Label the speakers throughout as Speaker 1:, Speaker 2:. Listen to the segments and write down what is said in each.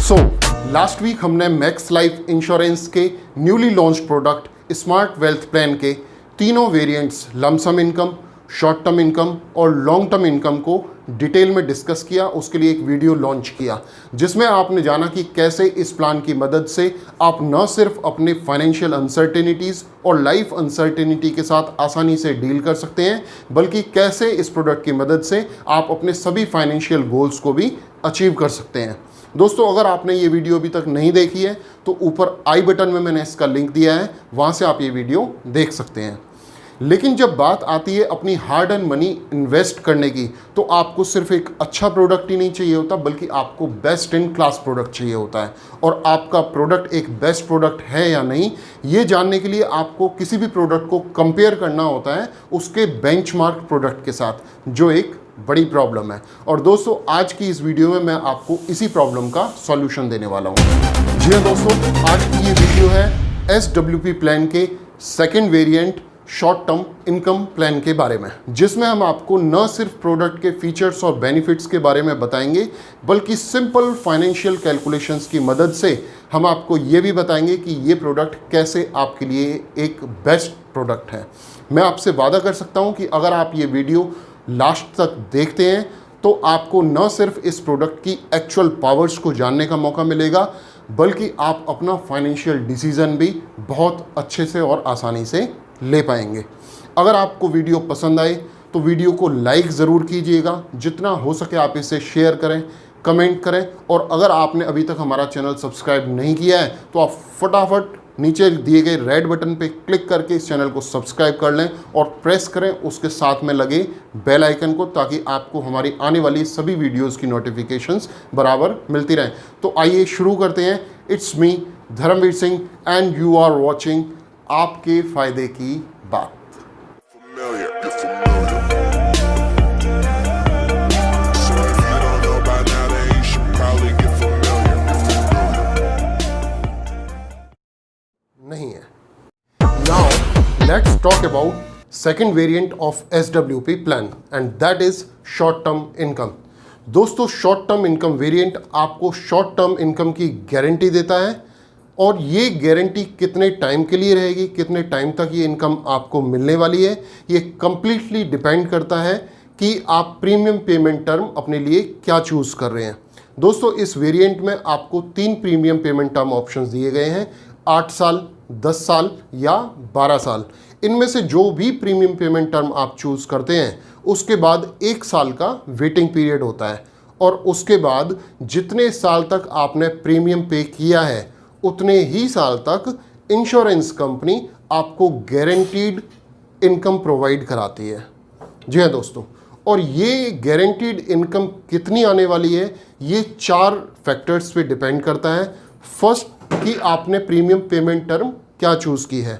Speaker 1: So last week हमने max life insurance के newly launch product smart wealth plan के तीनों variants lump sum income, short term income और long term income को detail में discuss किया। उसके लिए एक वीडियो लॉन्च किया जिसमें आपने जाना कि कैसे इस प्लान की मदद से आप न सिर्फ अपने फाइनेंशियल अनसर्टेनिटीज़ और लाइफ अनसर्टेनिटी के साथ आसानी से डील कर सकते हैं, बल्कि कैसे इस प्रोडक्ट की मदद से आप अपने सभी फाइनेंशियल गोल्स को भी अचीव कर सकते हैं। दोस्तों, अगर आपने ये वीडियो अभी तक नहीं देखी है तो ऊपर आई बटन में मैंने इसका लिंक दिया है, वहाँ से आप ये वीडियो देख सकते हैं। लेकिन जब बात आती है अपनी हार्ड एंड मनी इन्वेस्ट करने की, तो आपको सिर्फ एक अच्छा प्रोडक्ट ही नहीं चाहिए होता, बल्कि आपको बेस्ट इन क्लास प्रोडक्ट चाहिए होता है। और आपका प्रोडक्ट एक बेस्ट प्रोडक्ट है या नहीं, ये जानने के लिए आपको किसी भी प्रोडक्ट को कंपेयर करना होता है उसके बेंचमार्क प्रोडक्ट के साथ, जो एक बड़ी प्रॉब्लम है। और दोस्तों, आज की इस वीडियो में मैं आपको इसी प्रॉब्लम का सॉल्यूशन देने वाला हूँ। जी हाँ दोस्तों, आज की ये वीडियो है SWP प्लान के second variant short term income plan के बारे में, जिसमें हम आपको न सिर्फ प्रोडक्ट के फीचर्स और बेनिफिट्स के बारे में बताएंगे, बल्कि सिंपल फाइनेंशियल कैलकुलेशंस की मदद से हम आपको ये भी बताएंगे कि ये प्रोडक्ट कैसे आपके लिए एक बेस्ट प्रोडक्ट है। मैं आपसे वादा कर सकता हूँ कि अगर आप ये वीडियो लास्ट तक देखते हैं तो आपको न सिर्फ इस प्रोडक्ट की एक्चुअल पावर्स को जानने का मौका मिलेगा, बल्कि आप अपना फाइनेंशियल डिसीजन भी बहुत अच्छे से और आसानी से ले पाएंगे। अगर आपको वीडियो पसंद आए तो वीडियो को लाइक ज़रूर कीजिएगा, जितना हो सके आप इसे शेयर करें, कमेंट करें, और अगर आपने अभी तक हमारा चैनल सब्सक्राइब नहीं किया है तो आप फटाफट नीचे दिए गए रेड बटन पे क्लिक करके इस चैनल को सब्सक्राइब कर लें और प्रेस करें उसके साथ में लगे बेल आइकन को, ताकि आपको हमारी आने वाली सभी वीडियोस की नोटिफिकेशंस बराबर मिलती रहें। तो आइए शुरू करते हैं। It's me Dharmveer Singh and you are watching आपके फ़ायदे की बात। नहीं है। Now let's talk about second variant of SWP plan and that is short term income. दोस्तों, शॉर्ट टर्म इनकम वेरिएंट आपको शॉर्ट टर्म इनकम की गारंटी देता है, और ये गारंटी कितने टाइम के लिए रहेगी, कितने टाइम तक ये इनकम आपको मिलने वाली है, ये कम्प्लीटली डिपेंड करता है कि आप प्रीमियम पेमेंट टर्म अपने लिए क्या चूज़ कर रहे हैं। दोस्तों, इस वेरिएंट में आपको 3 प्रीमियम पेमेंट टर्म ऑप्शंस दिए गए हैं, 8 साल, 10 साल या 12 साल। इनमें से जो भी प्रीमियम पेमेंट टर्म आप चूज़ करते हैं उसके बाद 1 साल का वेटिंग पीरियड होता है, और उसके बाद जितने साल तक आपने प्रीमियम पे किया है उतने ही साल तक इंश्योरेंस कंपनी आपको गारंटीड इनकम प्रोवाइड कराती है। जी हाँ दोस्तों, और ये गारंटीड इनकम कितनी आने वाली है, ये 4 फैक्टर्स पे डिपेंड करता है। फर्स्ट, कि आपने प्रीमियम पेमेंट टर्म क्या चूज़ की है।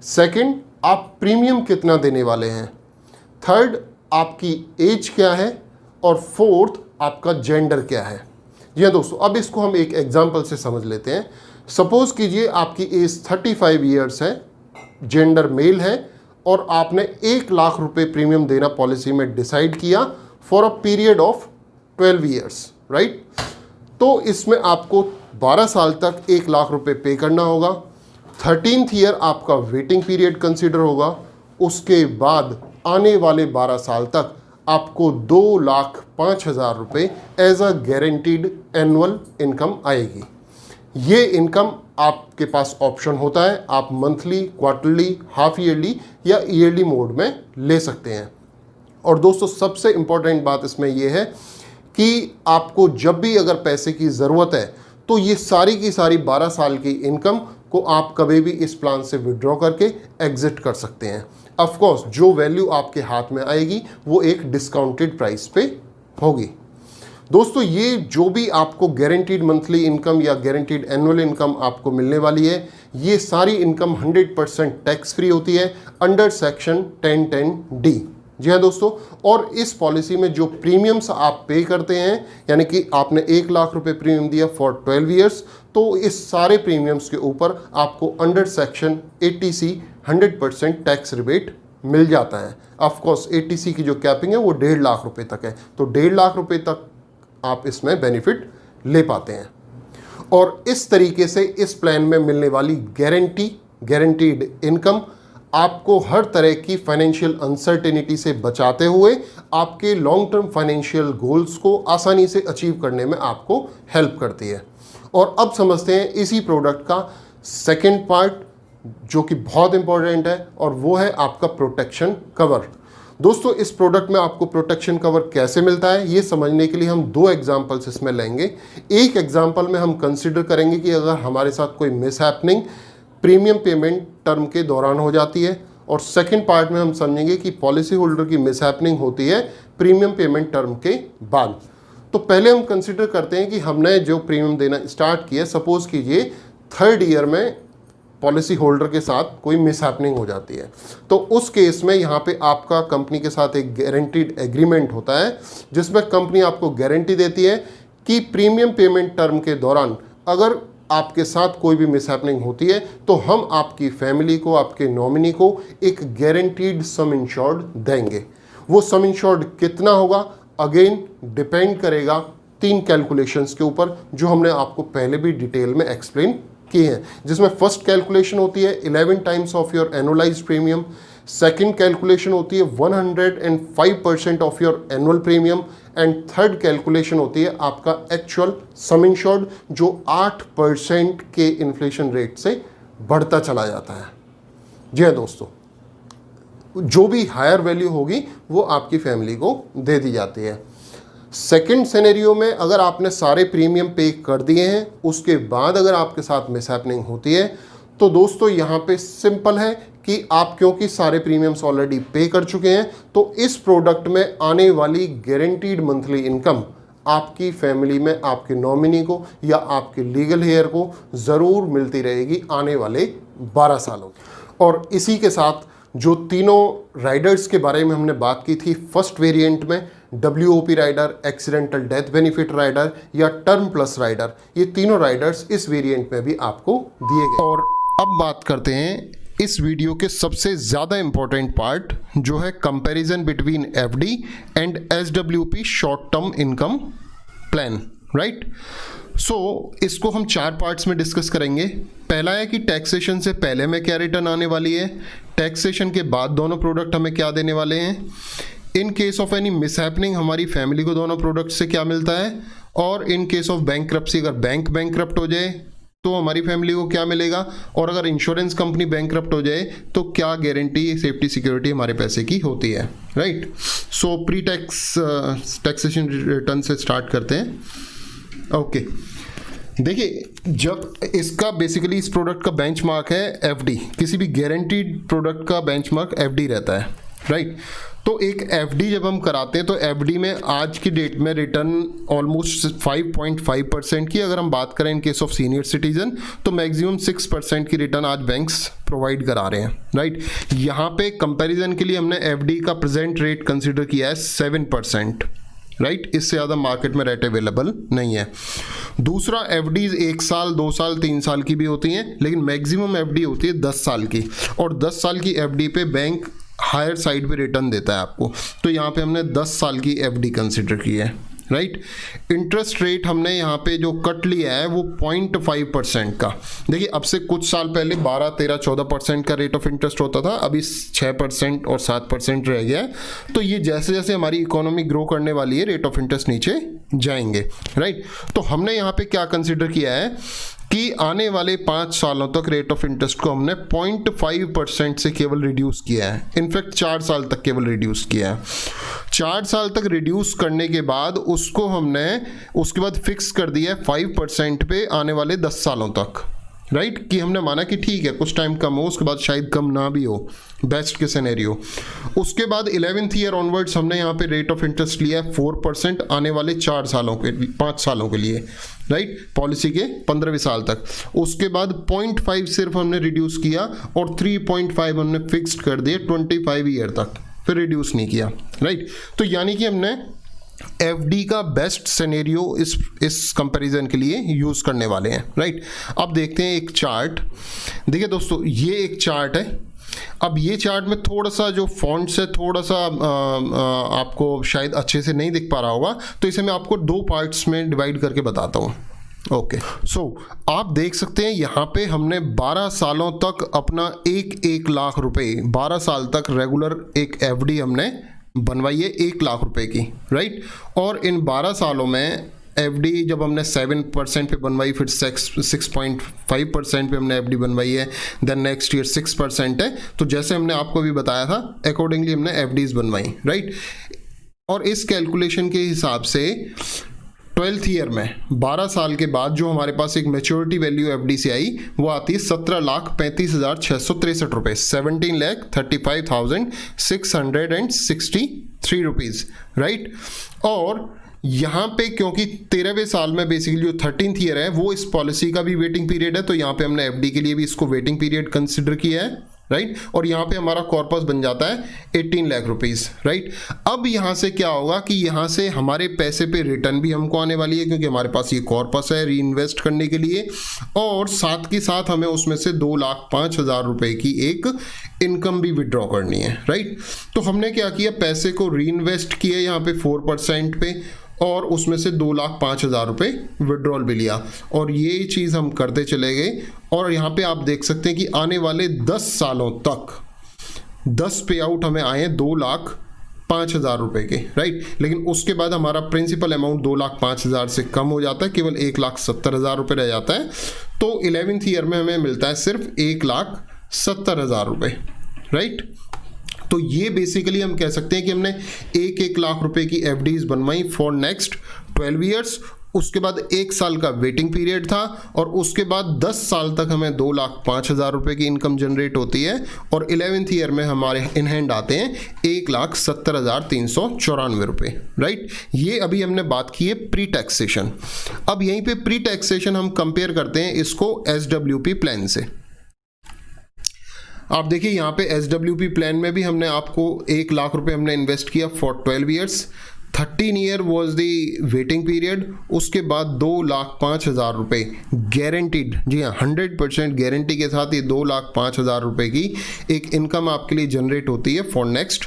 Speaker 1: सेकंड, आप प्रीमियम कितना देने वाले हैं। थर्ड, आपकी एज क्या है। और फोर्थ, आपका जेंडर क्या है। जी हाँ दोस्तों, अब इसको हम एक एग्जांपल से समझ लेते हैं। सपोज कीजिए आपकी एज 35 ईयर्स है, जेंडर मेल है, और आपने 1 लाख रुपए प्रीमियम देना पॉलिसी में डिसाइड किया for a period of 12 years, right. तो इसमें आपको 12 साल तक 1 लाख रुपए पे करना होगा। 13th ईयर आपका वेटिंग पीरियड कंसिडर होगा। उसके बाद आने वाले 12 साल तक आपको 2,05,000 रुपये as a guaranteed annual income आएगी। ये इनकम आपके पास ऑप्शन होता है, आप मंथली, क्वार्टरली, हाफ ईयरली या ईयरली मोड में ले सकते हैं। और दोस्तों, सबसे इम्पॉर्टेंट बात इसमें यह है कि आपको जब भी अगर पैसे की ज़रूरत है तो ये सारी की सारी 12 साल की इनकम को आप कभी भी इस प्लान से विड्रॉ करके एग्जिट कर सकते हैं। ऑफ कोर्स, जो वैल्यू आपके हाथ में आएगी वो एक डिस्काउंटेड प्राइस पे होगी। दोस्तों, ये जो भी आपको गारंटीड मंथली इनकम या गारंटीड एनुअल इनकम आपको मिलने वाली है, ये सारी इनकम 100% टैक्स फ्री होती है अंडर सेक्शन 1010D। जी हाँ दोस्तों, और इस पॉलिसी में जो प्रीमियम्स आप पे करते हैं, यानी कि आपने 1 लाख रुपए प्रीमियम दिया फॉर 12 ईयर्स, तो इस सारे प्रीमियम्स के ऊपर आपको under section 80C 100% tax rebate मिल जाता है। ऑफकोर्स 80C की जो कैपिंग है वो 1.5 लाख रुपए तक है, तो 1.5 लाख रुपए तक आप इसमें बेनिफिट ले पाते हैं। और इस तरीके से इस प्लान में मिलने वाली गारंटीड इनकम आपको हर तरह की फाइनेंशियल अनसर्टेनिटी से बचाते हुए आपके लॉन्ग टर्म फाइनेंशियल गोल्स को आसानी से अचीव करने में आपको हेल्प करती है। और अब समझते हैं इसी प्रोडक्ट का सेकेंड पार्ट जो कि बहुत इंपॉर्टेंट है, और वो है आपका प्रोटेक्शन कवर। दोस्तों, इस प्रोडक्ट में आपको प्रोटेक्शन कवर कैसे मिलता है ये समझने के लिए हम दो एग्जांपल्स इसमें लेंगे। एक एग्जांपल में हम कंसिडर करेंगे कि अगर हमारे साथ कोई मिसहैपनिंग प्रीमियम पेमेंट टर्म के दौरान हो जाती है, और सेकंड पार्ट में हम समझेंगे कि पॉलिसी होल्डर की मिसहैपनिंग होती है प्रीमियम पेमेंट टर्म के बाद। तो पहले हम कंसिडर करते हैं कि हमने जो प्रीमियम देना स्टार्ट किया, सपोज कीजिए थर्ड ईयर में पॉलिसी होल्डर के साथ कोई मिसहैपनिंग हो जाती है, तो उस केस में यहाँ पे आपका कंपनी के साथ एक गारंटीड एग्रीमेंट होता है जिसमें कंपनी आपको गारंटी देती है कि प्रीमियम पेमेंट टर्म के दौरान अगर आपके साथ कोई भी मिसहैपनिंग होती है तो हम आपकी फैमिली को, आपके नॉमिनी को एक गारंटीड सम इंश्योर्ड देंगे। वो सम इंश्योर्ड कितना होगा, अगेन डिपेंड करेगा 3 कैलकुलेशंस के ऊपर जो हमने आपको पहले भी डिटेल में एक्सप्लेन की है, जिसमें फर्स्ट कैलकुलेशन होती है 11 times of your annualised premium, second calculation होती है 105% of your annual premium, and third calculation होती है आपका एक्चुअल सम इंश्योर्ड जो 8% के इन्फ्लेशन रेट से बढ़ता चला जाता है। जी हाँ दोस्तों, जो भी हायर वैल्यू होगी वो आपकी फैमिली को दे दी जाती है। सेकंड सिनेरियो में अगर आपने सारे प्रीमियम पे कर दिए हैं, उसके बाद अगर आपके साथ मिसहैपनिंग होती है, तो दोस्तों यहाँ पे सिंपल है कि आप क्योंकि सारे प्रीमियम्स ऑलरेडी पे कर चुके हैं, तो इस प्रोडक्ट में आने वाली गारंटीड मंथली इनकम आपकी फैमिली में आपके नॉमिनी को या आपके लीगल हेयर को ज़रूर मिलती रहेगी आने वाले 12 सालों। और इसी के साथ जो तीनों राइडर्स के बारे में हमने बात की थी फर्स्ट वेरिएंट में, WOP rider, accidental death benefit rider या टर्म प्लस राइडर, ये तीनों राइडर्स इस वेरिएंट में भी आपको दिए गए। और अब बात करते हैं इस वीडियो के सबसे ज़्यादा इंपॉर्टेंट पार्ट जो है comparison between FD and SWP short term income plan, right. So इसको हम 4 पार्ट्स में डिस्कस करेंगे। पहला है कि टैक्सेशन से पहले में क्या रिटर्न आने वाली है, टैक्सेशन के बाद दोनों प्रोडक्ट हमें क्या देने वाले हैं, in case of any mishappening हमारी फैमिली को दोनों प्रोडक्ट से क्या मिलता है, और इन केस ऑफ बैंक्रप्सी अगर बैंक बैंक्रप्ट हो जाए तो हमारी फैमिली को क्या मिलेगा, और अगर इंश्योरेंस कंपनी बैंक्रप्ट हो जाए तो क्या गारंटी, सेफ्टी, सिक्योरिटी हमारे पैसे की होती है, राइट। सो प्री टैक्स टैक्सेशन रिटर्न से स्टार्ट करते हैं। ओके, देखिए, जब इसका बेसिकली इस प्रोडक्ट का बेंचमार्क है FD, किसी भी गारंटीड प्रोडक्ट का बेंचमार्क FD रहता है, राइट। तो एक FD जब हम कराते हैं तो FD में आज की डेट में रिटर्न ऑलमोस्ट 5.5% की, अगर हम बात करें इन केस ऑफ सीनियर सिटीजन तो मैक्सिमम 6% की रिटर्न आज बैंक्स प्रोवाइड करा रहे हैं, राइट। यहाँ पे कंपैरिजन के लिए हमने FD का प्रेजेंट रेट कंसिडर किया है 7%, राइट। इससे ज़्यादा मार्केट में रेट अवेलेबल नहीं है। दूसरा, FD 1 साल, 2 साल, 3 साल की भी होती हैं, लेकिन मैक्सिमम FD होती है 10 साल की, और 10 साल की FD पे बैंक हायर साइड पे रिटर्न देता है आपको। तो यहाँ पे हमने 10 साल की FD कंसिडर की है, राइट। इंटरेस्ट रेट हमने यहाँ पे जो कट लिया है वो 0.5% का। देखिए, अब से कुछ साल पहले 12, 13, 14% का रेट ऑफ इंटरेस्ट होता था, अभी 6% और 7% रह गया है। तो ये जैसे जैसे हमारी इकोनॉमी ग्रो करने वाली है रेट ऑफ इंटरेस्ट नीचे जाएंगे, राइट। तो हमने यहाँ पे क्या कंसिडर किया है कि आने वाले 5 सालों तक रेट ऑफ इंटरेस्ट को हमने 0.5% से केवल रिड्यूस किया है। इनफैक्ट 4 साल तक केवल रिड्यूस किया है। 4 साल तक रिड्यूस करने के बाद उसको हमने उसके बाद फिक्स कर दिया है 5% पे आने वाले 10 सालों तक, राइट। कि हमने माना कि ठीक है कुछ टाइम कम हो, उसके बाद शायद कम ना भी हो, बेस्ट के सिनेरियो। उसके बाद 11th ईयर ऑनवर्ड्स हमने यहाँ पे रेट ऑफ इंटरेस्ट लिया है 4% आने वाले 4 सालों के 5 सालों के लिए, राइट, पॉलिसी के 15वें साल तक। उसके बाद 0.5 सिर्फ हमने रिड्यूस किया और 3.5 हमने फिक्स्ड कर दिया 25 ईयर तक, फिर रिड्यूस नहीं किया, राइट। तो यानी कि हमने FD का बेस्ट सिनेरियो इस कंपैरिजन के लिए यूज़ करने वाले हैं, राइट। अब देखते हैं एक चार्ट। देखिए दोस्तों, ये एक चार्ट है। अब ये चार्ट में थोड़ा सा जो फॉन्ट से थोड़ा सा आपको शायद अच्छे से नहीं दिख पा रहा होगा, तो इसे मैं आपको 2 पार्ट्स में डिवाइड करके बताता हूँ, ओके, सो आप देख सकते हैं यहाँ पे हमने 12 सालों तक अपना 1 लाख रुपए, 12 साल तक रेगुलर एक एफडी हमने बनवाई है 1 लाख रुपए की, राइट। और इन 12 सालों में एफडी जब हमने 7% पे बनवाई, फिर 6.5% पे हमने एफडी बनवाई है, देन नेक्स्ट ईयर 6% है। तो जैसे हमने आपको भी बताया था अकॉर्डिंगली हमने एफडीज बनवाई, राइट। और इस कैलकुलेशन के हिसाब से 12th ईयर में 12 साल के बाद जो हमारे पास एक मैच्योरिटी वैल्यू एफडी से आई वो आती है 17,35,663 रुपए, 17,35,663 रुपीज़, राइट। और यहाँ पे क्योंकि 13वें साल में बेसिकली जो 13th ईयर है वो इस पॉलिसी का भी वेटिंग पीरियड है, तो यहाँ पे हमने एफडी के लिए भी इसको वेटिंग पीरियड कंसिडर किया है, राइट। और यहाँ पे हमारा कॉर्पस बन जाता है 18 लाख रुपीस, राइट। अब यहाँ से क्या होगा कि यहाँ से हमारे पैसे पे रिटर्न भी हमको आने वाली है क्योंकि हमारे पास ये कॉर्पस है री इन्वेस्ट करने के लिए, और साथ के साथ हमें उसमें से 2,05,000 रुपए की एक इनकम भी विड्रॉ करनी है, राइट। तो हमने क्या किया, पैसे को री इन्वेस्ट किया यहाँ पे 4% पे, और उसमें से 2,05,000 रुपये विड्रॉल भी लिया, और ये चीज़ हम करते चले गए। और यहाँ पे आप देख सकते हैं कि आने वाले 10 सालों तक 10 पे आउट हमें आए हैं 2,05,000 रुपये के, राइट। लेकिन उसके बाद हमारा प्रिंसिपल अमाउंट 2,05,000 से कम हो जाता है, केवल 1,70,000 रुपये रह जाता है। तो 11th ईयर में हमें मिलता है सिर्फ 1,70,000 रुपये, राइट। तो ये बेसिकली हम कह सकते हैं कि हमने 1 लाख रुपए की एफडीज बनवाई फॉर नेक्स्ट 12 ईयर्स। उसके बाद 1 साल का वेटिंग पीरियड था, और उसके बाद 10 साल तक हमें 2,05,000 रुपए की इनकम जनरेट होती है, और 11th ईयर में हमारे इन हैंड आते हैं 1,70,394 रुपये, राइट। ये अभी हमने बात की है प्री टैक्सेशन। अब यहीं पे प्री टैक्सेशन हम कंपेयर करते हैं इसको SWP प्लान से। आप देखिए यहाँ पे SWP प्लान में भी हमने आपको 1 लाख रुपए हमने इन्वेस्ट किया for 12 years, 13 year was the waiting period. उसके बाद 2,05,000 रुपये गारंटीड, जी हाँ 100% गारंटी के साथ ये 2,05,000 रुपये की एक इनकम आपके लिए जनरेट होती है फॉर नेक्स्ट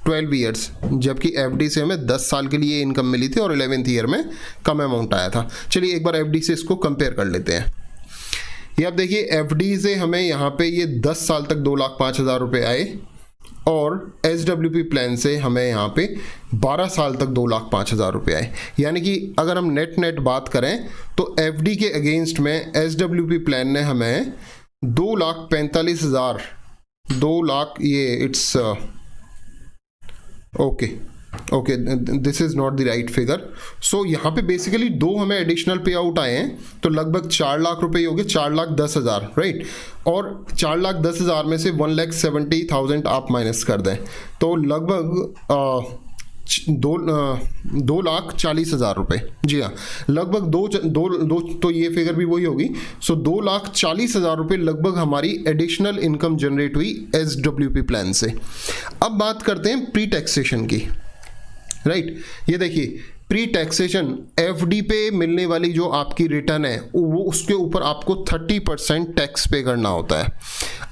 Speaker 1: 12 ईयर्स, जबकि एफडी से हमें 10 साल के लिए इनकम मिली थी और 11th ईयर में कम अमाउंट आया था। चलिए एक बार एफडी से इसको कंपेयर कर लेते हैं। ये आप देखिए एफडी से हमें यहाँ पे ये 10 साल तक 2,05,000 रुपये आए, और SWP प्लान से हमें यहाँ पे 12 साल तक 2,05,000 रुपये आए। यानी कि अगर हम नेट बात करें तो एफडी के अगेंस्ट में SWP प्लान ने हमें 2,45,000, 2 लाख, ये it's okay this is not the right figure. So यहाँ पे बेसिकली 2 हमें एडिशनल पे आउट आए हैं, तो लगभग 4 लाख रुपए हो गए, 4,10,000, राइट। और 4,10,000 में से 1,70,000 आप माइनस कर दें तो लगभग 2,40,000 रुपये, जी हाँ लगभग दो तो ये फिगर भी वही होगी। सो 2,40,000 रुपये लगभग हमारी एडिशनल इनकम जनरेट हुई SWP प्लान से। अब बात करते हैं प्री टैक्सेशन की, राइट। ये देखिए प्री टैक्सेशन एफडी पे मिलने वाली जो आपकी रिटर्न है वो उसके ऊपर आपको 30% टैक्स पे करना होता है।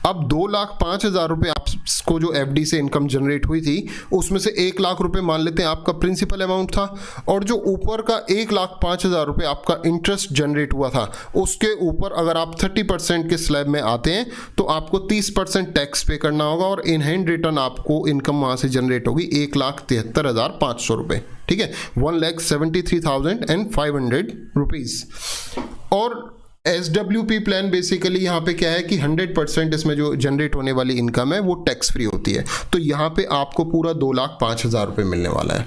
Speaker 1: अब 2,05,000 रुपये आपको जो एफडी से इनकम जनरेट हुई थी उसमें से 1 लाख रुपए मान लेते हैं आपका प्रिंसिपल अमाउंट था, और जो ऊपर का 1,05,000 रुपये आपका इंटरेस्ट जनरेट हुआ था उसके ऊपर अगर आप 30% के स्लैब में आते हैं तो आपको 30% टैक्स पे करना होगा, और इन हैंड रिटर्न आपको इनकम वहाँ से जनरेट होगी 1,73,500 रुपये, ठीक है, 1,73,500 रुपीज़। और SWP प्लान बेसिकली यहाँ पे क्या है कि 100% इसमें जो जनरेट होने वाली इनकम है वो टैक्स फ्री होती है, तो यहाँ पे आपको पूरा 2,05,000 रुपये मिलने वाला है।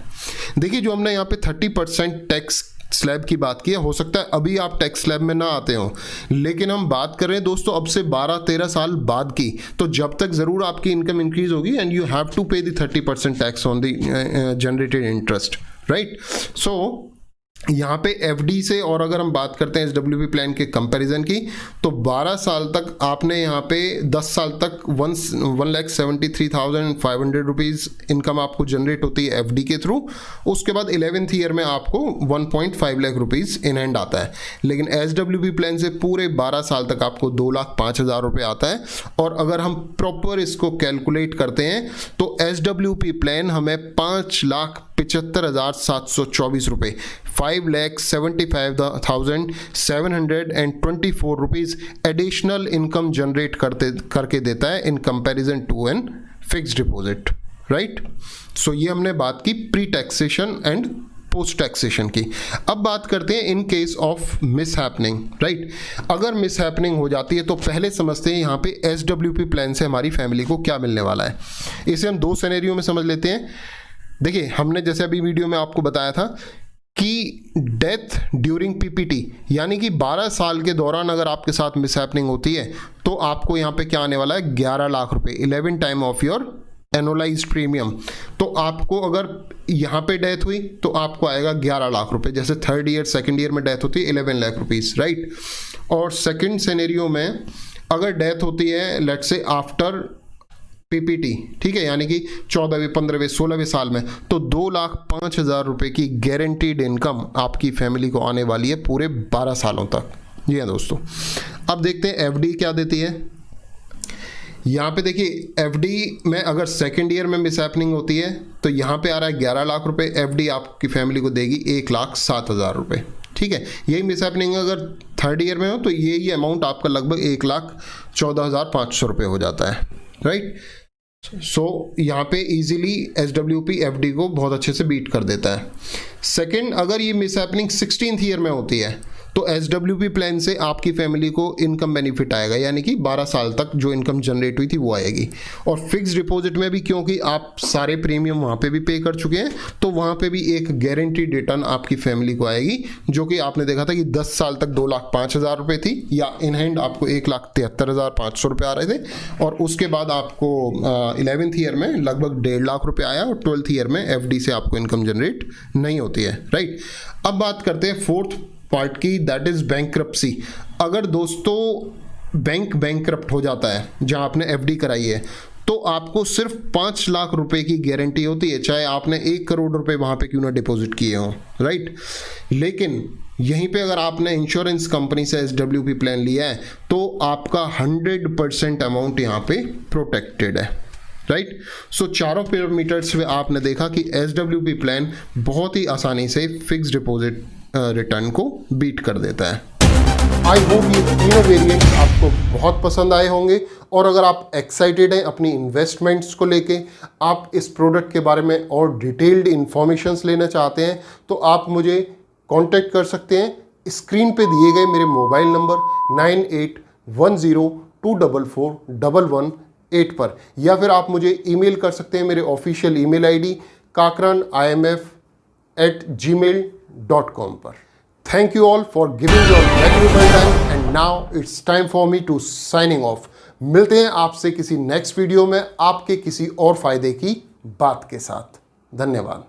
Speaker 1: देखिए जो हमने यहाँ पे 30% टैक्स स्लैब की बात की है, हो सकता है अभी आप टैक्स स्लैब में ना आते हो, लेकिन हम बात कर रहे हैं दोस्तों अब से 12-13 साल बाद की, तो जब तक ज़रूर आपकी इनकम इंक्रीज होगी and you have to pay the 30% tax on the generated interest, right. So यहाँ पे एफडी से, और अगर हम बात करते हैं SWP प्लान के कंपैरिजन की, तो 12 साल तक आपने यहाँ पे 10 साल तक 1,73,500 रुपीज़ इनकम आपको जनरेट होती है एफडी के थ्रू। उसके बाद 11th ईयर में आपको 1.5 लाख रुपीज़ इन हैंड आता है, लेकिन SWP प्लान से पूरे 12 साल तक आपको 2,05,000 रुपये आता है। और अगर हम प्रॉपर इसको कैलकुलेट करते हैं तो SWP प्लान हमें ₹5,75,724 रुपये, 5,75,724 रुपीज़ एडिशनल इनकम जनरेट करके देता है in comparison to an fixed deposit, right. So ये हमने बात की pre taxation and post taxation की। अब बात करते हैं in case of mishappening, right. अगर मिस हैपनिंग हो जाती है तो पहले समझते हैं यहाँ पे SWP प्लान से हमारी फैमिली को क्या मिलने वाला है। इसे हम दो सिनेरियो में समझ लेते हैं। देखिए, हमने जैसे अभी वीडियो में आपको बताया था कि डेथ ड्यूरिंग PPT यानी कि 12 साल के दौरान अगर आपके साथ मिस हैपनिंग होती है तो आपको यहाँ पे क्या आने वाला है, 11 लाख रुपए, 11 time of your annualised premium. तो आपको अगर यहाँ पे डेथ हुई तो आपको आएगा 11 लाख रुपए। जैसे थर्ड ईयर सेकंड ईयर में डेथ होती है 11 लाख रुपीस, राइट। और सेकंड सिनेरियो में अगर डेथ होती है लेट्स से आफ्टर PPT, ठीक है, यानी कि 14वें 15वें 16वें साल में, तो 2,05,000 रुपए की गारंटीड इनकम आपकी फैमिली को आने वाली है पूरे 12 सालों तक। जी हाँ दोस्तों, अब देखते हैं FD क्या देती है। यहाँ पे देखिए, FD में अगर सेकेंड ईयर में मिस हैपनिंग होती है तो यहाँ पे आ रहा है 11 लाख रुपए, FD आपकी फैमिली को देगी 1,07,000 रुपए, ठीक है। यही मिस हैपनिंग अगर थर्ड ईयर में हो तो यही अमाउंट आपका लगभग 1,14,500 रुपये हो जाता है, राइट। सो यहाँ पे इजीली SWP FD को बहुत अच्छे से बीट कर देता है। सेकेंड, अगर ये मिस हैपनिंग 16th ईयर में होती है तो SWP प्लान से आपकी फैमिली को इनकम बेनिफिट आएगा, यानी कि 12 साल तक जो इनकम जनरेट हुई थी वो आएगी। और फिक्स डिपॉजिट में भी, क्योंकि आप सारे प्रीमियम वहाँ पे भी पे कर चुके हैं, तो वहाँ पे भी एक गारंटीड रिटर्न आपकी फैमिली को आएगी, जो कि आपने देखा था कि 10 साल तक 2,05,000 रुपये थी, या इन हैंड आपको 1,73,500 रुपये आ रहे थे। और उसके बाद आपको 11th ईयर में लगभग 1.5 लाख रुपये आया, और 12th ईयर में FD से आपको इनकम जनरेट नहीं होती है, राइट। अब बात करते हैं फोर्थ पार्ट की, दैट इज बैंक्रप्सी। अगर दोस्तों बैंक्रप्ट हो जाता है जहां आपने FD कराई है, तो आपको सिर्फ 5 लाख रुपए की गारंटी होती है, चाहे आपने 1 करोड़ रुपए वहां पे क्यों ना डिपॉजिट किए हो, राइट। लेकिन यहीं पे अगर आपने इंश्योरेंस कंपनी से SWP प्लान लिया है तो आपका 100% अमाउंट यहाँ पे प्रोटेक्टेड है, राइट। सो चारों पैरामीटर्स में आपने देखा कि SWP प्लान बहुत ही आसानी से फिक्स डिपॉजिट रिटर्न को बीट कर देता है। आई होप ये तीनों वेरिएंट आपको बहुत पसंद आए होंगे, और अगर आप एक्साइटेड हैं अपनी इन्वेस्टमेंट्स को लेके, आप इस प्रोडक्ट के बारे में और डिटेल्ड इंफॉर्मेशंस लेना चाहते हैं, तो आप मुझे कांटेक्ट कर सकते हैं स्क्रीन पे दिए गए मेरे मोबाइल नंबर 9810244118 पर, या फिर आप मुझे ईमेल कर सकते हैं मेरे ऑफिशियल ईमेल ID kakranimf@gmail.com पर। Thank you all for giving your valuable time, and now it's time for me to signing off. मिलते हैं आपसे किसी नेक्स्ट वीडियो में आपके किसी और फायदे की बात के साथ। धन्यवाद।